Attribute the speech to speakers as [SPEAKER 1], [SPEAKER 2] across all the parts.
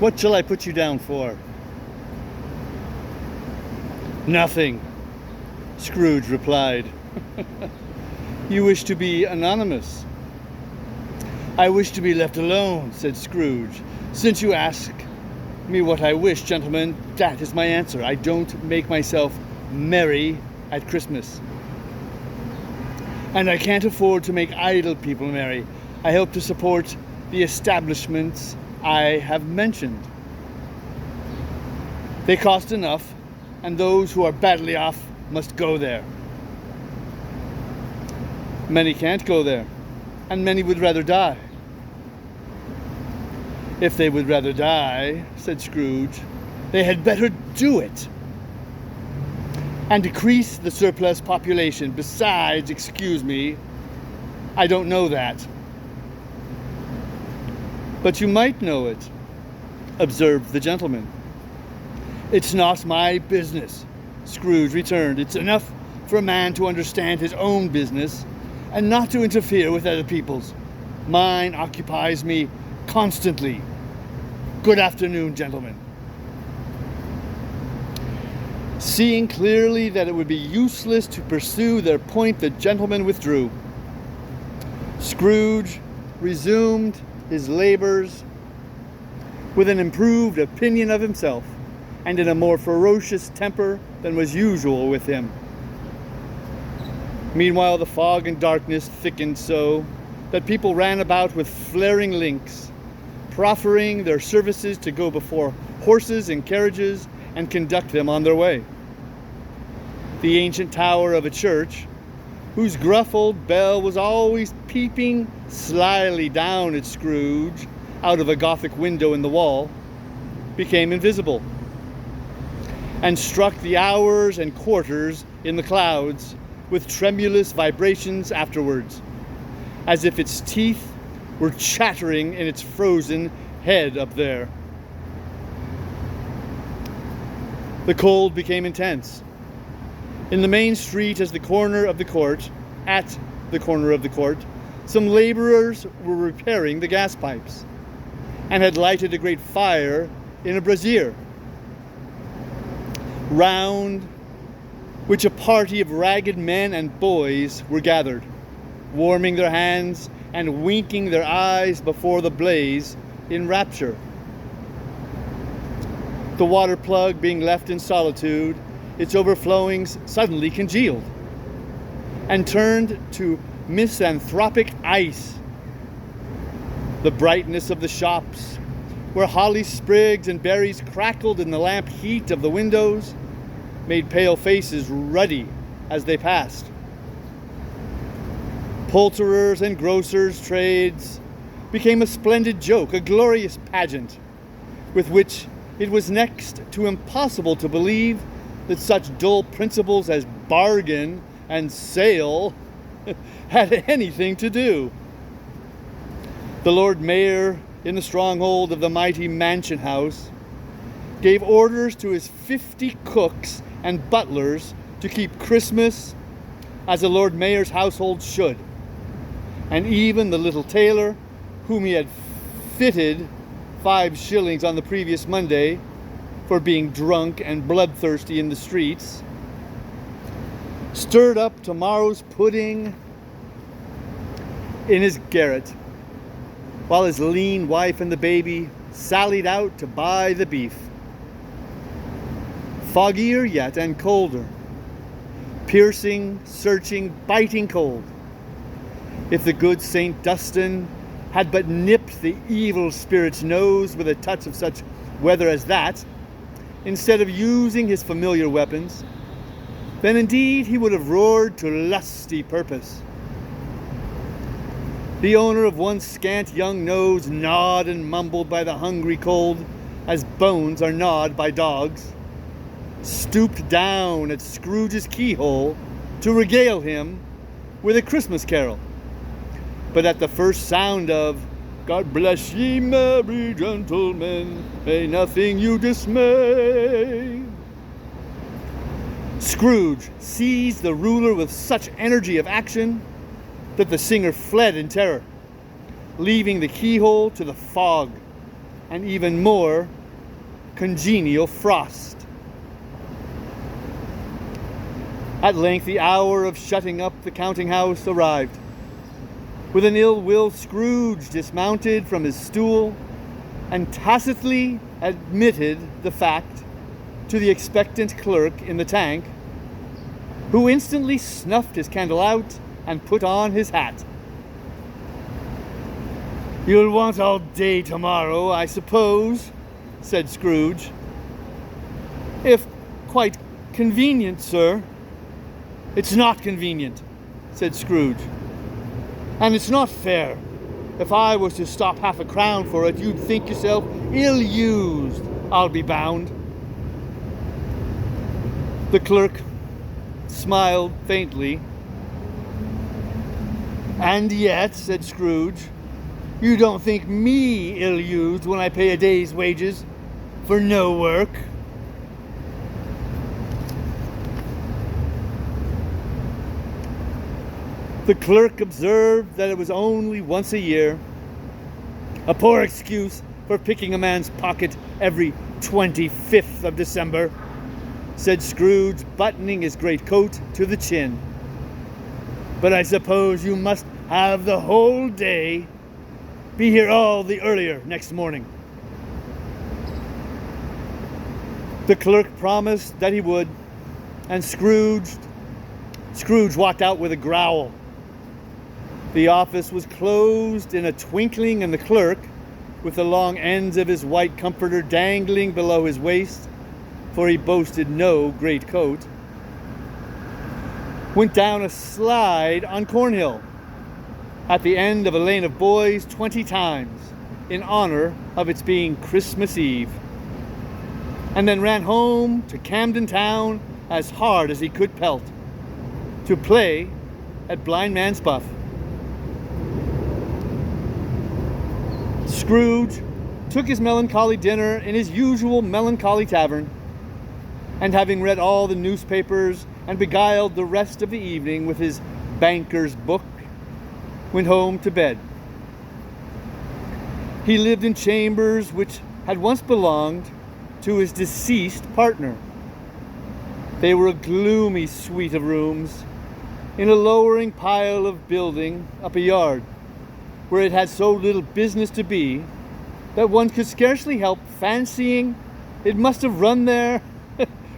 [SPEAKER 1] What shall I put you down for? Nothing, Scrooge replied. You wish to be anonymous. I wish to be left alone, said Scrooge. Since you ask me what I wish, gentlemen, that is my answer. I don't make myself merry at Christmas. And I can't afford to make idle people merry. I hope to support the establishments I have mentioned. They cost enough, and those who are badly off must go there. Many can't go there, and many would rather die. If they would rather die, said Scrooge, they had better do it and decrease the surplus population. Besides, excuse me, I don't know that. But you might know it, observed the gentleman. It's not my business, Scrooge returned. It's enough for a man to understand his own business and not to interfere with other people's. Mine occupies me constantly. Good afternoon, gentlemen. Seeing clearly that it would be useless to pursue their point, the gentleman withdrew. Scrooge resumed his labors with an improved opinion of himself and in a more ferocious temper than was usual with him. Meanwhile, the fog and darkness thickened so that people ran about with flaring links, proffering their services to go before horses and carriages and conduct them on their way. The ancient tower of a church, whose gruff old bell was always peeping slyly down at Scrooge out of a Gothic window in the wall, became invisible, and struck the hours and quarters in the clouds with tremulous vibrations afterwards, as if its teeth were chattering in its frozen head up there. The cold became intense. In the main street at the corner of the court, some laborers were repairing the gas pipes and had lighted a great fire in a brazier, round which a party of ragged men and boys were gathered, warming their hands and winking their eyes before the blaze in rapture. The water plug being left in solitude, its overflowings suddenly congealed and turned to misanthropic ice. The brightness of the shops, where holly sprigs and berries crackled in the lamp heat of the windows, made pale faces ruddy as they passed. Poulterers' and grocers' trades became a splendid joke, a glorious pageant, with which it was next to impossible to believe that such dull principles as bargain and sale had anything to do. The Lord Mayor, in the stronghold of the mighty mansion house, gave orders to his 50 cooks and butlers to keep Christmas as a Lord Mayor's household should, and even the little tailor, whom he had fitted 5 shillings on the previous Monday for being drunk and bloodthirsty in the streets, stirred up tomorrow's pudding in his garret, while his lean wife and the baby sallied out to buy the beef. Foggier yet and colder, piercing, searching, biting cold. If the good St. Dunstan had but nipped the evil spirit's nose with a touch of such weather as that, instead of using his familiar weapons, then indeed he would have roared to lusty purpose. The owner of one scant young nose, gnawed and mumbled by the hungry cold as bones are gnawed by dogs, stooped down at Scrooge's keyhole to regale him with a Christmas carol. But at the first sound of "God bless ye, merry gentlemen, may nothing you dismay," Scrooge seized the ruler with such energy of action that the singer fled in terror, leaving the keyhole to the fog, and even more congenial frost. At length the hour of shutting up the counting house arrived. With an ill-will, Scrooge dismounted from his stool and tacitly admitted the fact to the expectant clerk in the tank, who instantly snuffed his candle out and put on his hat. "You'll want all day tomorrow, I suppose," said Scrooge. "If quite convenient, sir." "It's not convenient," said Scrooge. "And it's not fair. If I was to stop half a crown for it, you'd think yourself ill-used, I'll be bound." The clerk smiled faintly. "And yet," said Scrooge, "you don't think me ill-used when I pay a day's wages for no work?" The clerk observed that it was only once a year. "A poor excuse for picking a man's pocket every 25th of December," said Scrooge, buttoning his greatcoat to the chin. "But I suppose you must have the whole day. Be here all the earlier next morning." The clerk promised that he would, and Scrooge walked out with a growl. The office was closed in a twinkling, and the clerk, with the long ends of his white comforter dangling below his waist, for he boasted no greatcoat, went down a slide on Cornhill at the end of a lane of boys 20 times in honor of its being Christmas Eve, and then ran home to Camden Town as hard as he could pelt to play at Blind Man's Buff. Scrooge took his melancholy dinner in his usual melancholy tavern, and having read all the newspapers and beguiled the rest of the evening with his banker's book, went home to bed. He lived in chambers which had once belonged to his deceased partner. They were a gloomy suite of rooms in a lowering pile of building up a yard, where it had so little business to be that one could scarcely help fancying it must have run there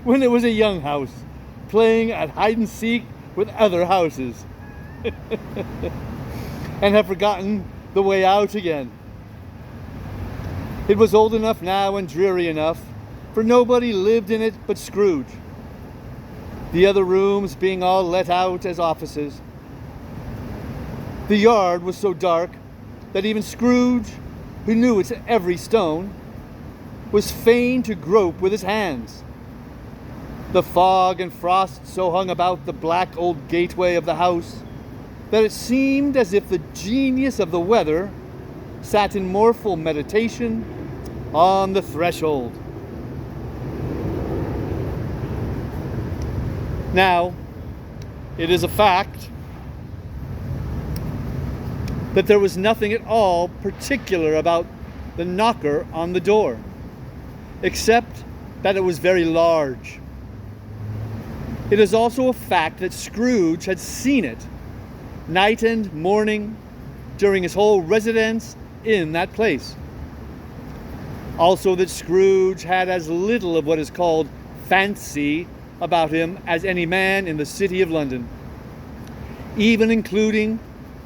[SPEAKER 1] when it was a young house, playing at hide-and-seek with other houses, and have forgotten the way out again. It was old enough now and dreary enough, for nobody lived in it but Scrooge, the other rooms being all let out as offices. The yard was so dark that even Scrooge, who knew its every stone, was fain to grope with his hands. The fog and frost so hung about the black old gateway of the house that it seemed as if the genius of the weather sat in mournful meditation on the threshold. Now, it is a fact that there was nothing at all particular about the knocker on the door, except that it was very large. It is also a fact that Scrooge had seen it night and morning during his whole residence in that place. Also that Scrooge had as little of what is called fancy about him as any man in the city of London, even including,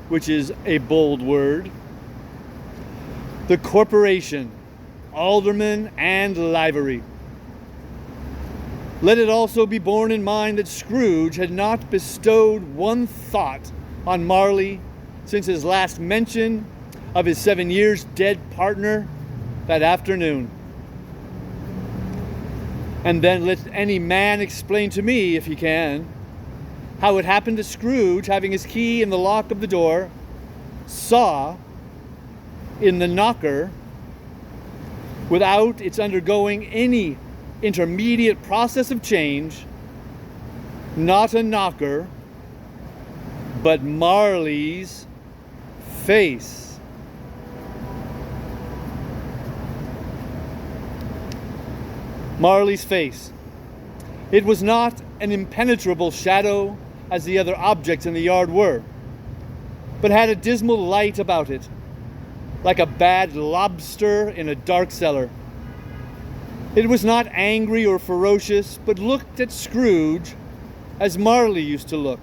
[SPEAKER 1] which is a bold word, the corporation, aldermen, and livery. Let it also be borne in mind that Scrooge had not bestowed one thought on Marley since his last mention of his 7 years dead partner that afternoon. And then let any man explain to me, if he can, how it happened that Scrooge, having his key in the lock of the door, saw in the knocker, without its undergoing any intermediate process of change, not a knocker, but Marley's face. Marley's face. It was not an impenetrable shadow as the other objects in the yard were, but had a dismal light about it, like a bad lobster in a dark cellar. It was not angry or ferocious, but looked at Scrooge as Marley used to look,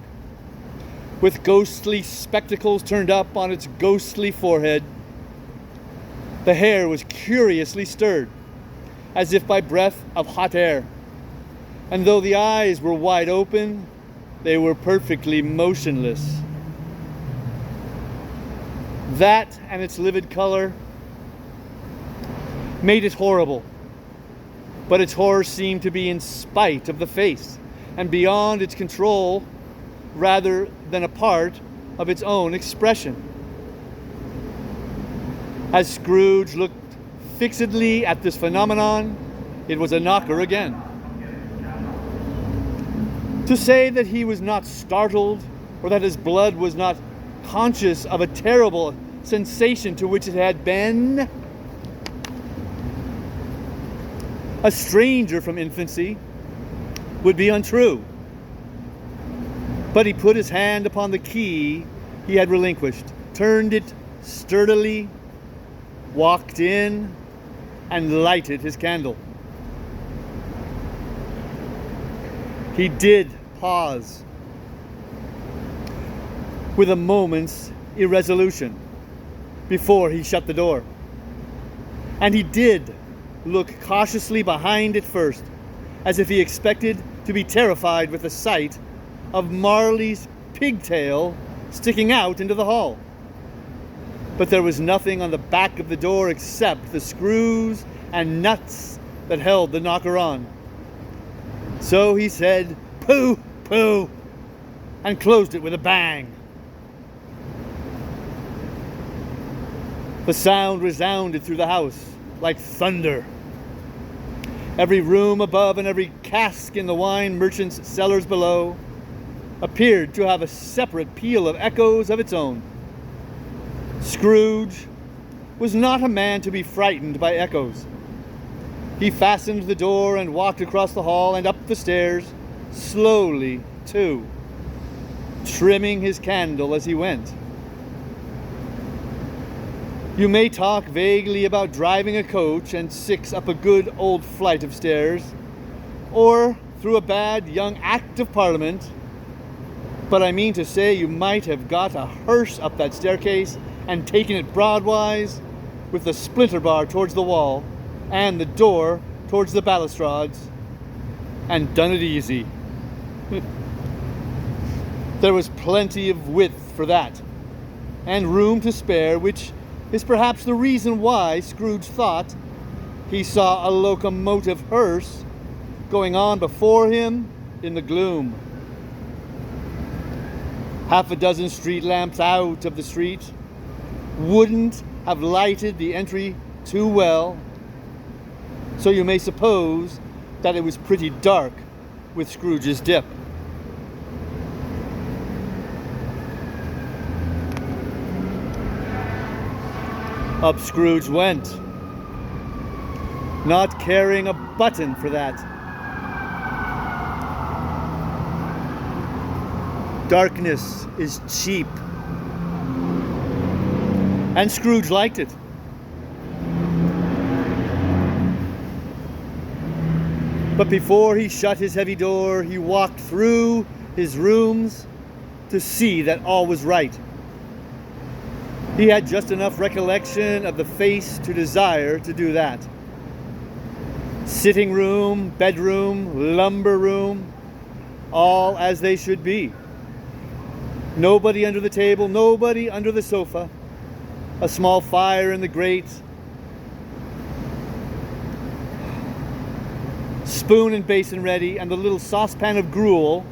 [SPEAKER 1] with ghostly spectacles turned up on its ghostly forehead. The hair was curiously stirred, as if by breath of hot air, and though the eyes were wide open, they were perfectly motionless. That and its livid color made it horrible, but its horror seemed to be in spite of the face and beyond its control rather than a part of its own expression. As Scrooge looked fixedly at this phenomenon, it was a knocker again. To say that he was not startled or that his blood was not conscious of a terrible sensation to which it had been a stranger from infancy would be untrue. But he put his hand upon the key he had relinquished, turned it sturdily, walked in, and lighted his candle. He did pause with a moment's irresolution before he shut the door. And he did look cautiously behind it first, as if he expected to be terrified with the sight of Marley's pigtail sticking out into the hall. But there was nothing on the back of the door except the screws and nuts that held the knocker on. So he said, "Pooh, pooh," and closed it with a bang. The sound resounded through the house like thunder. Every room above and every cask in the wine merchant's cellars below appeared to have a separate peal of echoes of its own. Scrooge was not a man to be frightened by echoes. He fastened the door and walked across the hall and up the stairs, slowly too, trimming his candle as he went. You may talk vaguely about driving a coach and six up a good old flight of stairs, or through a bad young Act of Parliament, but I mean to say you might have got a hearse up that staircase and taken it broadwise, with the splinter bar towards the wall and the door towards the balustrades, and done it easy. There was plenty of width for that, and room to spare, which is perhaps the reason why Scrooge thought he saw a locomotive hearse going on before him in the gloom. Half a dozen street lamps out of the street wouldn't have lighted the entry too well, so you may suppose that it was pretty dark with Scrooge's dip. Up Scrooge went, not caring a button for that. Darkness is cheap, and Scrooge liked it. But before he shut his heavy door, he walked through his rooms to see that all was right. He had just enough recollection of the face to desire to do that. Sitting room, bedroom, lumber room, all as they should be. Nobody under the table, nobody under the sofa. A small fire in the grate. Spoon and basin ready, and the little saucepan of gruel,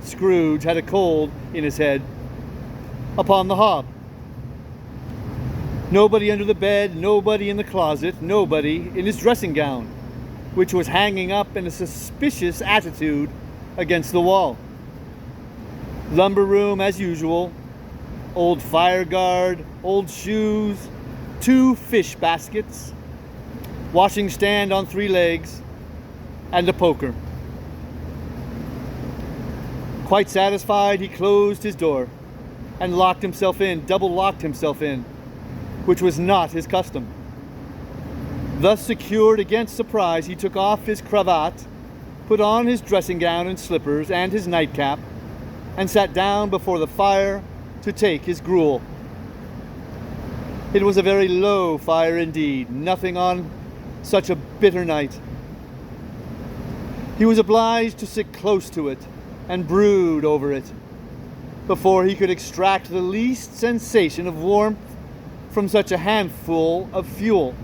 [SPEAKER 1] Scrooge had a cold in his head, upon the hob. Nobody under the bed, nobody in the closet, nobody in his dressing gown, which was hanging up in a suspicious attitude against the wall. Lumber room as usual, old fire guard, old shoes, 2 fish baskets, washing stand on 3 legs, and a poker. Quite satisfied, he closed his door and locked himself in, double-locked himself in, which was not his custom. Thus secured against surprise, he took off his cravat, put on his dressing gown and slippers and his nightcap, and sat down before the fire to take his gruel. It was a very low fire indeed, nothing on such a bitter night. He was obliged to sit close to it and brood over it before he could extract the least sensation of warmth from such a handful of fuel.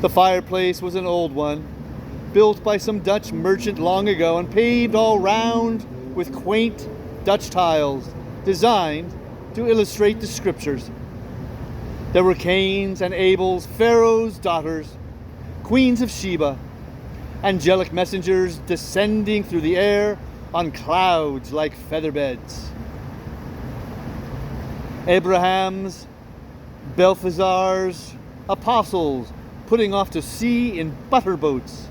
[SPEAKER 1] The fireplace was an old one, built by some Dutch merchant long ago and paved all round with quaint Dutch tiles designed to illustrate the scriptures. There were Cains and Abels, Pharaoh's daughters, queens of Sheba, angelic messengers descending through the air on clouds like feather beds. Abraham's, Balthazar's, apostles putting off to sea in butter boats.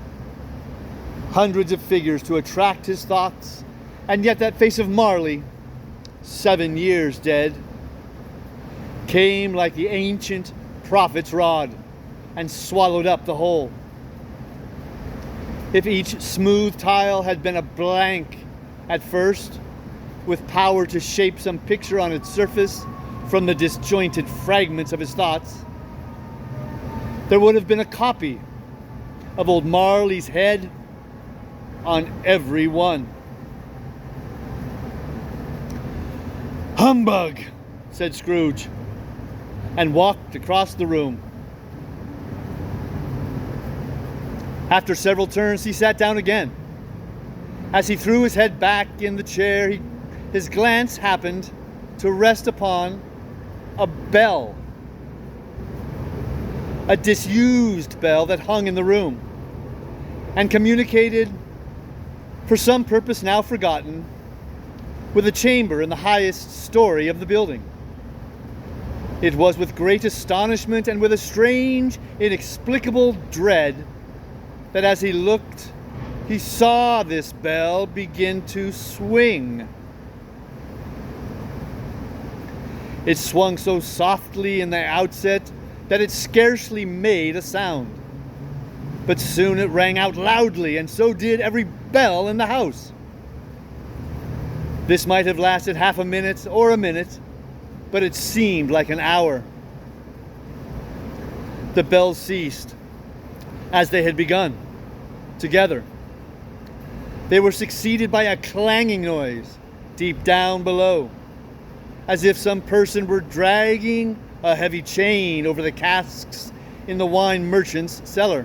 [SPEAKER 1] Hundreds of figures to attract his thoughts, and yet that face of Marley, 7 years dead, came like the ancient prophet's rod and swallowed up the whole. If each smooth tile had been a blank at first, with power to shape some picture on its surface from the disjointed fragments of his thoughts, there would have been a copy of old Marley's head on every one. "Humbug," said Scrooge, and walked across the room. After several turns, he sat down again. As he threw his head back in the chair, his glance happened to rest upon a bell, a disused bell that hung in the room and communicated, for some purpose now forgotten, with a chamber in the highest story of the building. It was with great astonishment and with a strange, inexplicable dread that as he looked, he saw this bell begin to swing. It swung so softly in the outset that it scarcely made a sound. But soon it rang out loudly, and so did every bell in the house. This might have lasted half a minute or a minute, but it seemed like an hour. The bells ceased as they had begun, together. They were succeeded by a clanging noise deep down below, as if some person were dragging a heavy chain over the casks in the wine merchant's cellar.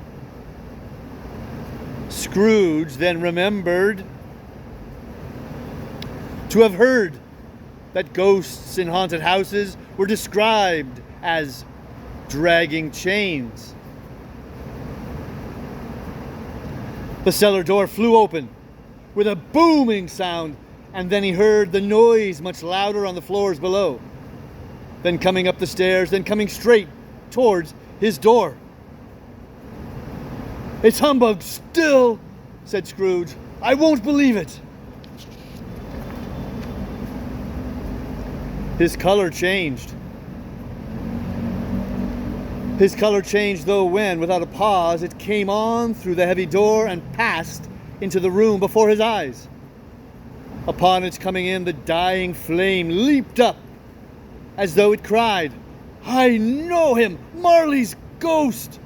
[SPEAKER 1] Scrooge then remembered to have heard that ghosts in haunted houses were described as dragging chains. The cellar door flew open with a booming sound, and then he heard the noise much louder on the floors below, then coming up the stairs, then coming straight towards his door. "It's humbug still," said Scrooge. "I won't believe it." His color changed. His color changed, though, when, without a pause, it came on through the heavy door and passed into the room before his eyes. Upon its coming in, the dying flame leaped up as though it cried, "I know him, Marley's ghost!"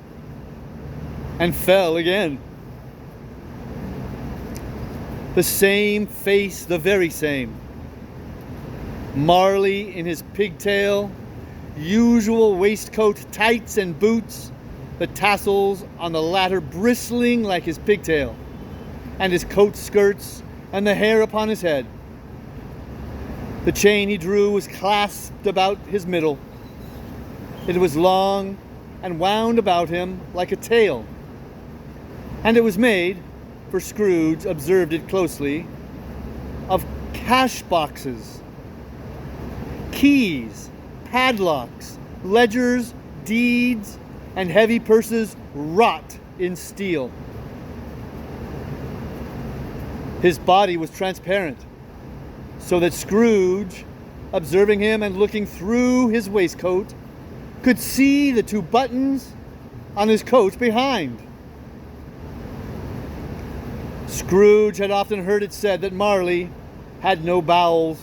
[SPEAKER 1] and fell again. The same face, the very same. Marley in his pigtail, usual waistcoat, tights, and boots, the tassels on the latter bristling like his pigtail, and his coat skirts, and the hair upon his head. The chain he drew was clasped about his middle. It was long and wound about him like a tail, and it was made, for Scrooge observed it closely, of cash boxes, keys, padlocks, ledgers, deeds, and heavy purses wrought in steel. His body was transparent, so that Scrooge, observing him and looking through his waistcoat, could see the 2 buttons on his coat behind. Scrooge had often heard it said that Marley had no bowels,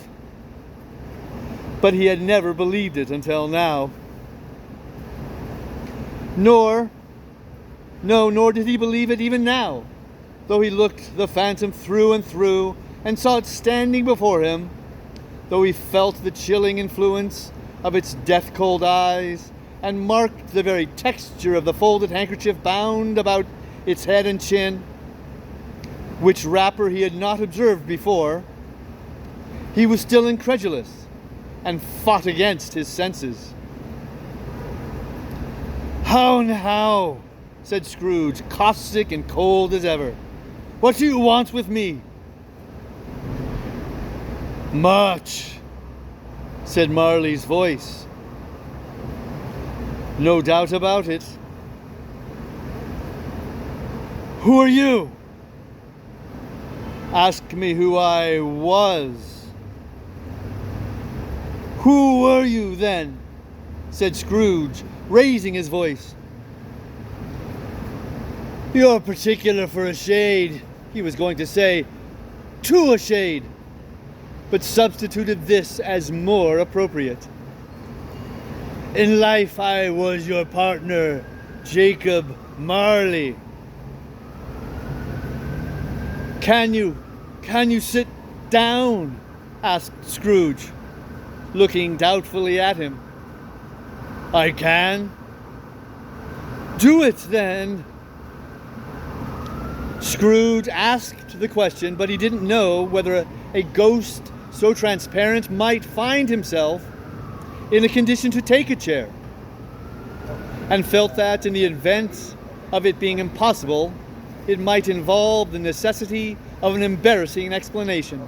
[SPEAKER 1] but he had never believed it until now. Nor did he believe it even now, though he looked the phantom through and through and saw it standing before him, though he felt the chilling influence of its death-cold eyes and marked the very texture of the folded handkerchief bound about its head and chin, which wrapper he had not observed before. He was still incredulous and fought against his senses. "How now?" said Scrooge, caustic and cold as ever. "What do you want with me?" "Much," said Marley's voice. "No doubt about it." "Who are you?" "Ask me who I was." "Who were you then?" said Scrooge, raising his voice. "You're particular for a shade," he was going to say, "to a shade," but substituted this as more appropriate. "In life I was your partner, Jacob Marley." Can you sit down?" asked Scrooge, looking doubtfully at him. "I can." "Do it then." Scrooge asked the question, but he didn't know whether a ghost so transparent might find himself in a condition to take a chair, and felt that in the event of it being impossible, it might involve the necessity of an embarrassing explanation.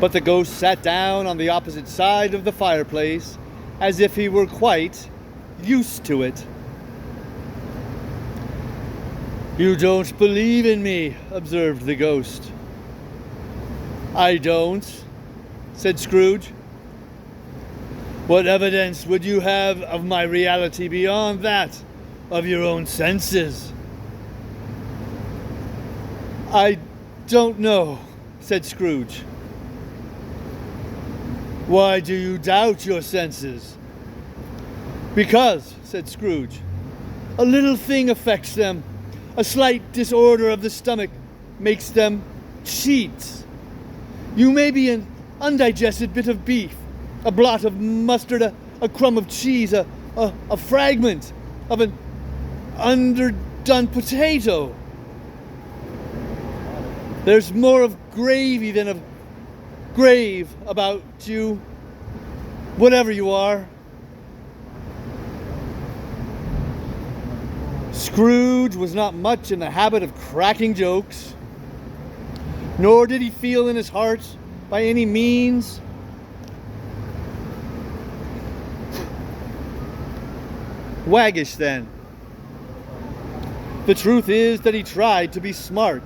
[SPEAKER 1] But the ghost sat down on the opposite side of the fireplace as if he were quite used to it. "You don't believe in me," observed the ghost. "I don't," said Scrooge. "What evidence would you have of my reality beyond that of your own senses?" "I don't know," said Scrooge. "Why do you doubt your senses?" "Because," said Scrooge, "a little thing affects them. A slight disorder of the stomach makes them cheat. You may be an undigested bit of beef, a blot of mustard, a crumb of cheese, a fragment of an underdone potato. There's more of gravy than of grave about you, whatever you are." Scrooge was not much in the habit of cracking jokes, nor did he feel in his heart by any means waggish then. The truth is that he tried to be smart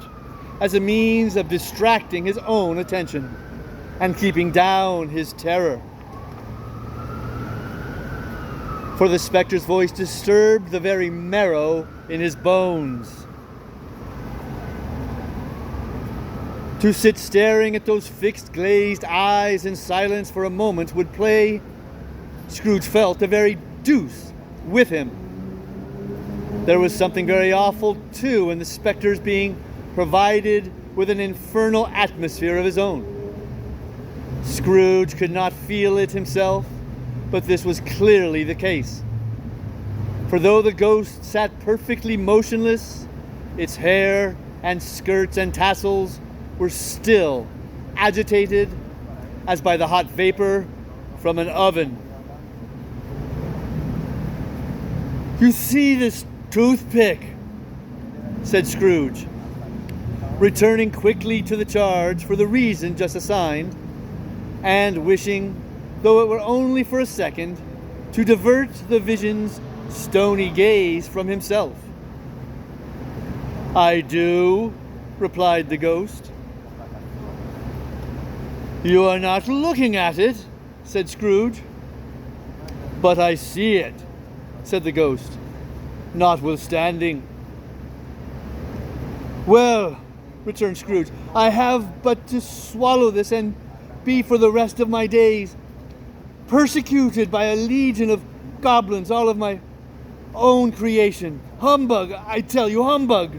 [SPEAKER 1] as a means of distracting his own attention and keeping down his terror. For the specter's voice disturbed the very marrow in his bones. To sit staring at those fixed, glazed eyes in silence for a moment would play, Scrooge felt, the very deuce with him. There was something very awful, too, in the specter's being provided with an infernal atmosphere of his own. Scrooge could not feel it himself, but this was clearly the case. For though the ghost sat perfectly motionless, its hair and skirts and tassels were still agitated as by the hot vapor from an oven. "You see this toothpick?" said Scrooge, returning quickly to the charge for the reason just assigned, and wishing, though it were only for a second, to divert the vision's stony gaze from himself. "I do," replied the ghost. You are not looking at it, said Scrooge. But I see it, said the ghost, notwithstanding. Well, returned Scrooge, I have but to swallow this and be for the rest of my days persecuted by a legion of goblins, all of my own creation. Humbug, I tell you, humbug.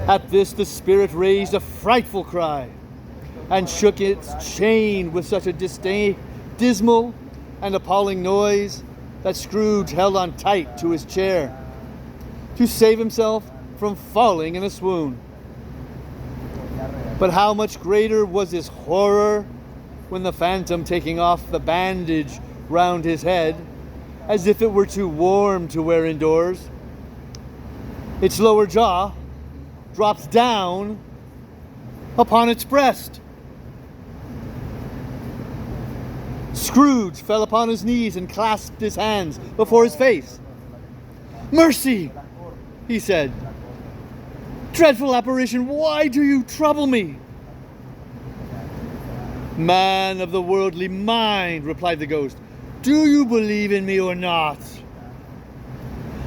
[SPEAKER 1] At this the spirit raised a frightful cry and shook its chain with such a dismal and appalling noise that Scrooge held on tight to his chair to save himself from falling in a swoon. But how much greater was his horror when the phantom, taking off the bandage round his head, as if it were too warm to wear indoors, its lower jaw drops down upon its breast. Scrooge fell upon his knees and clasped his hands before his face. Mercy, he said. Dreadful apparition, why do you trouble me? Man of the worldly mind, replied the ghost, do you believe in me or not?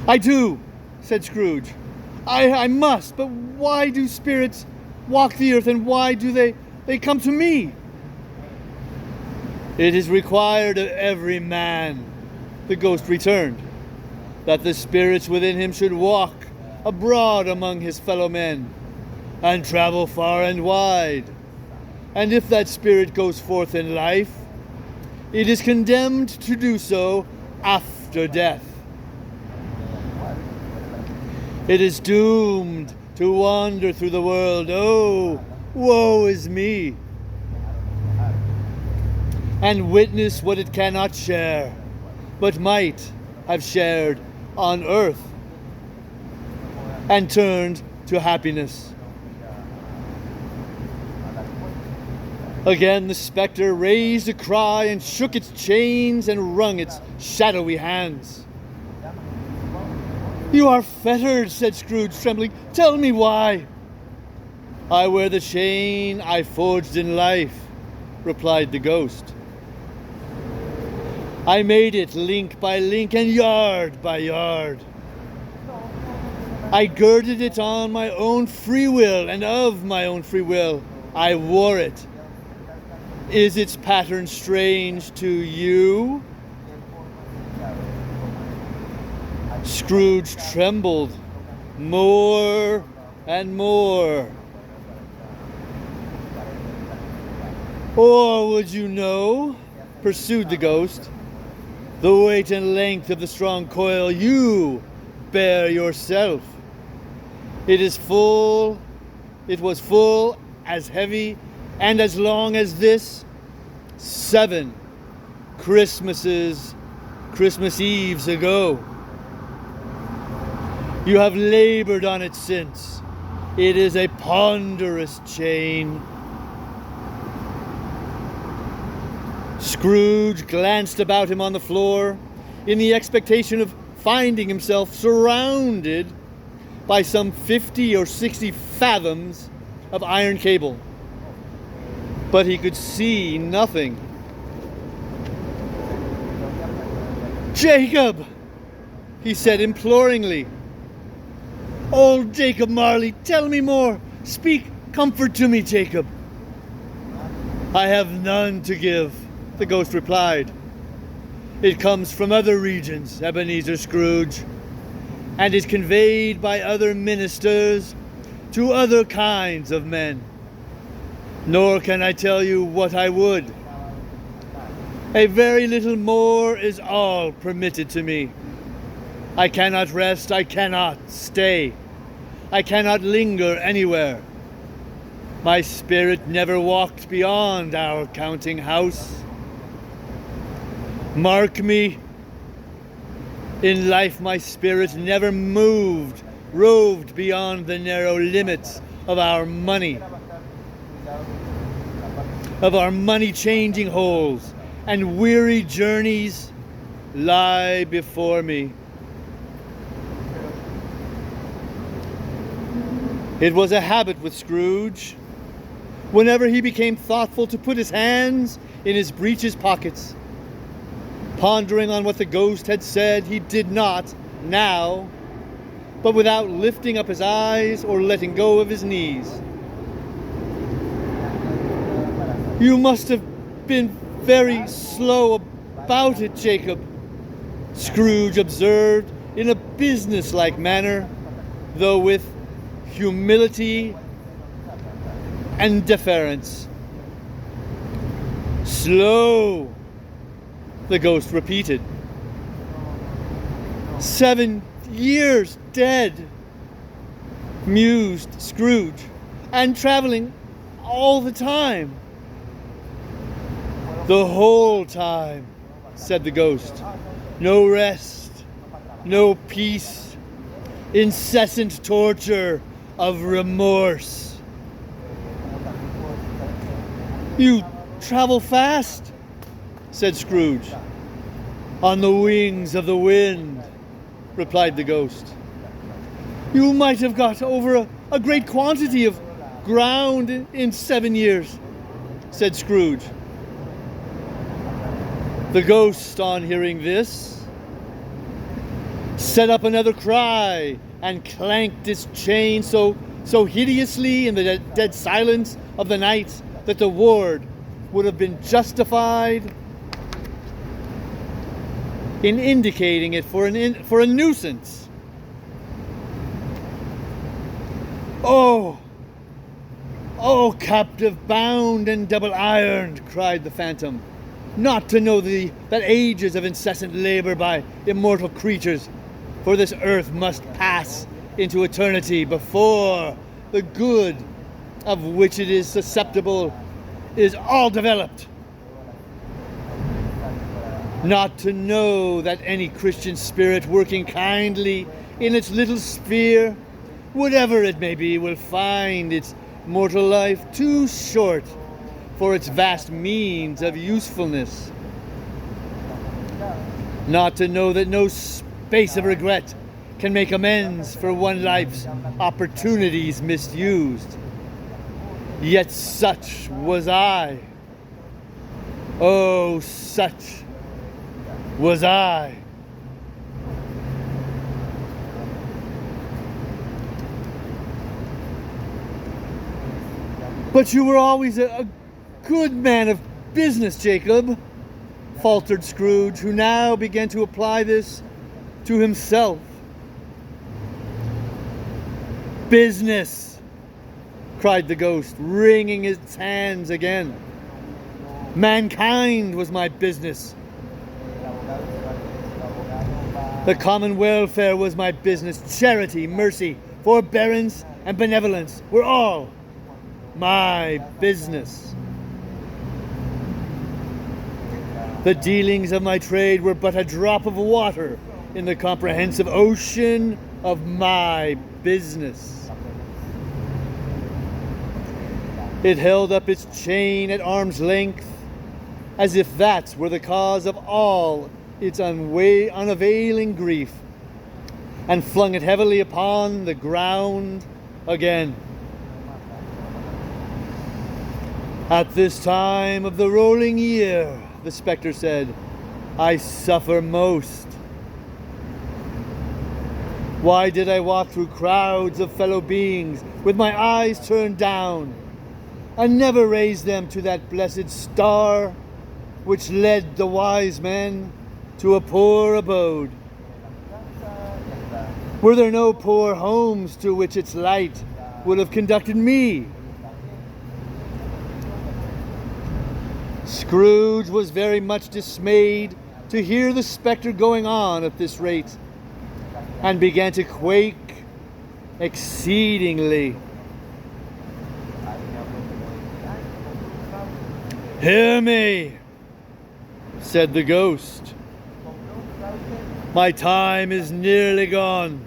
[SPEAKER 1] I do, said Scrooge. I must, but why do spirits walk the earth and why do they come to me? It is required of every man, the ghost returned, that the spirits within him should walk abroad among his fellow men and travel far and wide. And if that spirit goes forth in life, it is condemned to do so after death. It is doomed to wander through the world. Oh, woe is me! And witness what it cannot share, but might have shared on earth, and turned to happiness. Again the spectre raised a cry and shook its chains and wrung its shadowy hands. You are fettered, said Scrooge, trembling. Tell me why. I wear the chain I forged in life, replied the ghost. I made it link by link and yard by yard. I girded it on my own free will, and of my own free will I wore it. Is its pattern strange to you? Scrooge trembled more and more. Or would you know, pursued the ghost, the weight and length of the strong coil you bear yourself? It was full, as heavy, and as long as this 7 Christmas Eves ago. You have labored on it since. It is a ponderous chain. Scrooge glanced about him on the floor in the expectation of finding himself surrounded by some 50 or 60 fathoms of iron cable. But he could see nothing. Jacob, he said imploringly. Old Jacob Marley, tell me more. Speak comfort to me, Jacob. I have none to give, the ghost replied. It comes from other regions, Ebenezer Scrooge, and is conveyed by other ministers to other kinds of men. Nor can I tell you what I would. A very little more is all permitted to me. I cannot rest, I cannot stay. I cannot linger anywhere. My spirit never walked beyond our counting house. Mark me, in life my spirit never roved beyond the narrow limits of our money changing holes, and weary journeys lie before me. It was a habit with Scrooge, whenever he became thoughtful, to put his hands in his breeches pockets. Pondering on what the ghost had said, he did not, now, but without lifting up his eyes or letting go of his knees. "You must have been very slow about it, Jacob," Scrooge observed in a businesslike manner, though with humility and deference. "Slow," the ghost repeated. "7 years dead," mused Scrooge, "and traveling all the time." "The whole time," said the ghost. "No rest, no peace, incessant torture of remorse." "You travel fast," said Scrooge. "On the wings of the wind," replied the ghost. "You might have got over a great quantity of ground in 7 years," said Scrooge. The ghost, on hearing this, set up another cry and clanked its chain so hideously in the dead silence of the night that the ward would have been justified in indicating it for a nuisance. Oh, captive bound and double ironed," cried the phantom, "not to know that ages of incessant labor by immortal creatures for this earth must pass into eternity before the good of which it is susceptible is all developed. Not to know that any Christian spirit working kindly in its little sphere, whatever it may be, will find its mortal life too short for its vast means of usefulness. Not to know that no space of regret can make amends for one life's opportunities misused. Yet such was I. Oh, such was I. But you were always a good man of business, Jacob, faltered Scrooge, who now began to apply this to himself. "Business," cried the ghost, wringing its hands again. "Mankind was my business. The common welfare was my business. Charity, mercy, forbearance, and benevolence were all my business. The dealings of my trade were but a drop of water in the comprehensive ocean of my business. It held up its chain at arm's length, as if that were the cause of all its unavailing grief, and flung it heavily upon the ground again. At this time of the rolling year, the spectre said, I suffer most. Why did I walk through crowds of fellow beings with my eyes turned down, and never raise them to that blessed star which led the wise men to a poor abode? Were there no poor homes to which its light would have conducted me? Scrooge was very much dismayed to hear the spectre going on at this rate, and began to quake exceedingly. Hear me, said the ghost. My time is nearly gone.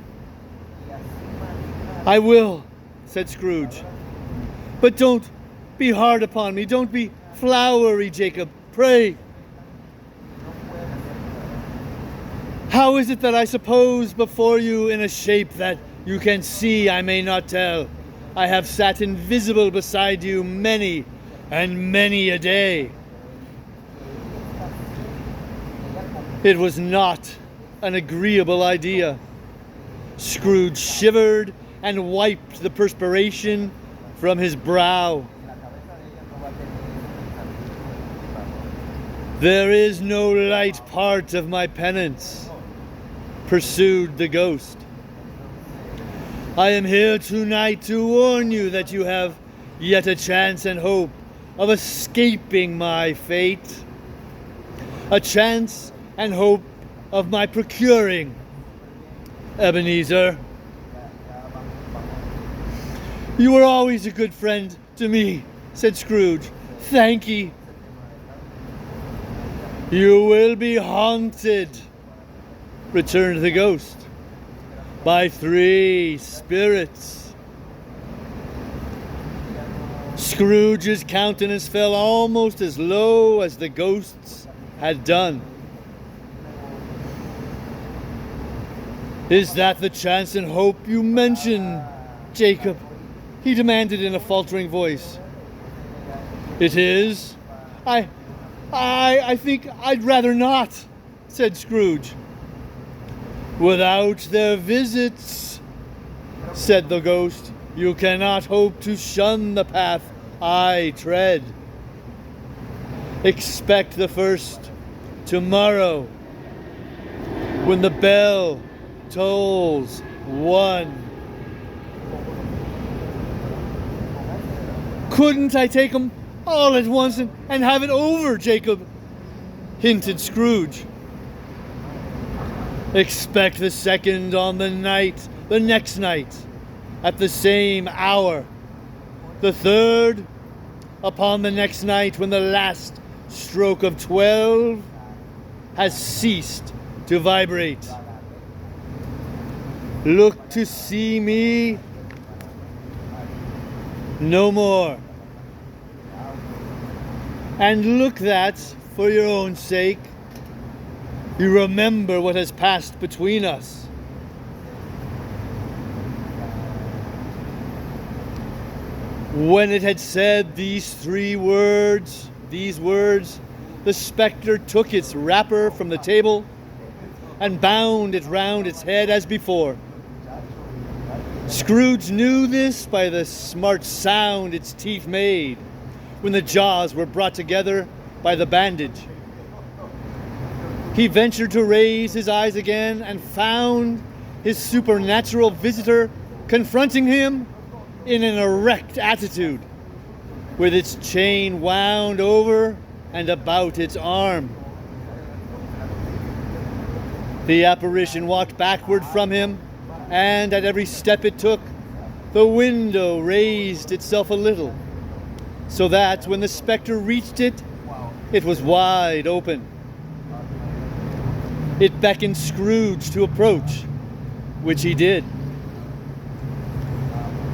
[SPEAKER 1] I will, said Scrooge. But don't be hard upon me. Don't be flowery, Jacob. Pray. How is it that I suppose before you in a shape that you can see I may not tell? I have sat invisible beside you many and many a day. It was not an agreeable idea. Scrooge shivered and wiped the perspiration from his brow. There is no light part of my penance, pursued the ghost. I am here tonight to warn you that you have yet a chance and hope of escaping my fate. A chance and hope of my procuring, Ebenezer. You were always a good friend to me, said Scrooge. Thank ye. You will be haunted, returned the ghost, by 3 spirits. Scrooge's countenance fell almost as low as the ghost's had done. Is that the chance and hope you mention, Jacob? He demanded in a faltering voice. It is. I think I'd rather not, said Scrooge. Without their visits, said the ghost, you cannot hope to shun the path I tread. Expect the first tomorrow, when the bell tolls 1. Couldn't I take 'em all at once and have it over, Jacob? Hinted Scrooge. Expect the second on the next night, at the same hour. The third upon the next night, when the last stroke of 12 has ceased to vibrate. Look to see me no more. And look that, for your own sake, you remember what has passed between us. When it had said these words, the spectre took its wrapper from the table and bound it round its head as before. Scrooge knew this by the smart sound its teeth made when the jaws were brought together by the bandage. He ventured to raise his eyes again and found his supernatural visitor confronting him in an erect attitude, with its chain wound over and about its arm. The apparition walked backward from him, and at every step it took, the window raised itself a little, so that when the spectre reached it, it was wide open. It beckoned Scrooge to approach, which he did.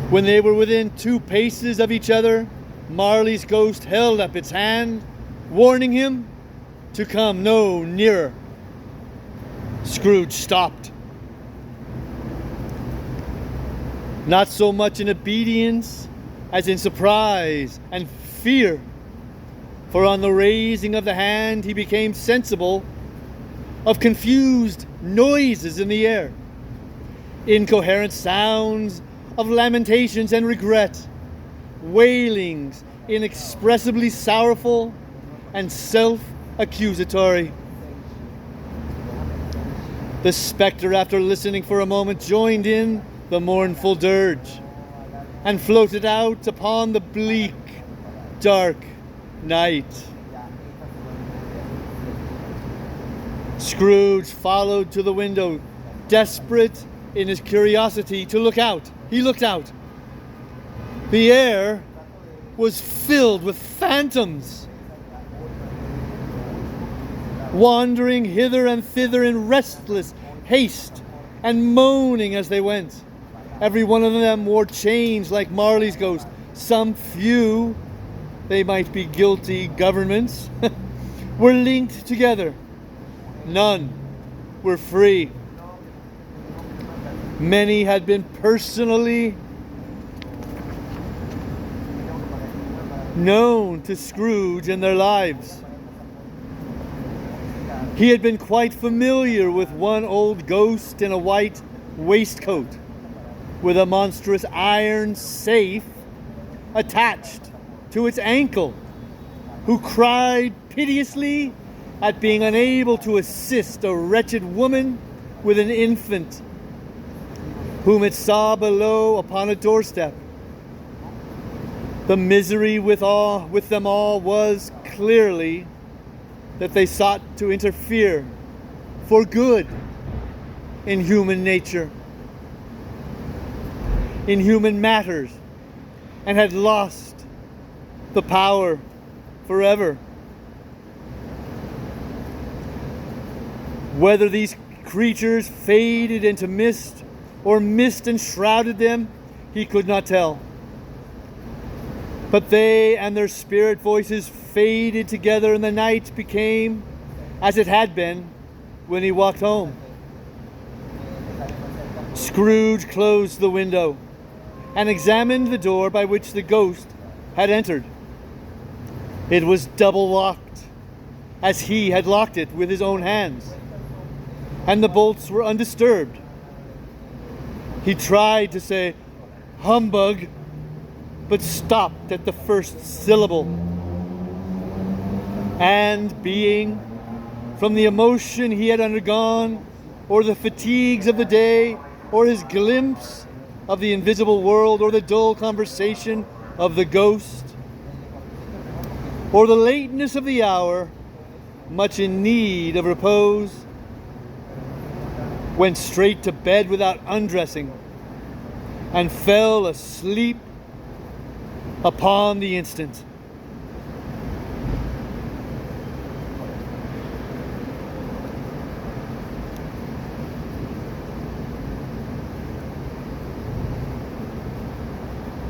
[SPEAKER 1] When they were within 2 paces of each other, Marley's ghost held up its hand, warning him to come no nearer. Scrooge stopped. Not so much in obedience as in surprise and fear, for on the raising of the hand he became sensible of confused noises in the air, incoherent sounds of lamentations and regret, wailings inexpressibly sorrowful and self-accusatory. The spectre, after listening for a moment, joined in the mournful dirge and floated out upon the bleak, dark night. Scrooge followed to the window, desperate in his curiosity to look out. He looked out. The air was filled with phantoms, wandering hither and thither in restless haste and moaning as they went. Every one of them wore chains like Marley's ghost. Some few, they might be guilty governments, were linked together. None were free. Many had been personally known to Scrooge in their lives. He had been quite familiar with one old ghost in a white waistcoat with a monstrous iron safe attached to its ankle, who cried piteously at being unable to assist a wretched woman with an infant, whom it saw below upon a doorstep. The misery with them all was clearly that they sought to interfere for good in human nature, in human matters, and had lost the power forever. Whether these creatures faded into mist or mist enshrouded them, he could not tell. But they and their spirit voices faded together, and the night became as it had been when he walked home. Scrooge closed the window and examined the door by which the ghost had entered. It was double locked, as he had locked it with his own hands, and the bolts were undisturbed. He tried to say "humbug," but stopped at the first syllable. And being, from the emotion he had undergone, or the fatigues of the day, or his glimpse of the invisible world, or the dull conversation of the ghost, or the lateness of the hour, much in need of repose, went straight to bed without undressing, and fell asleep upon the instant.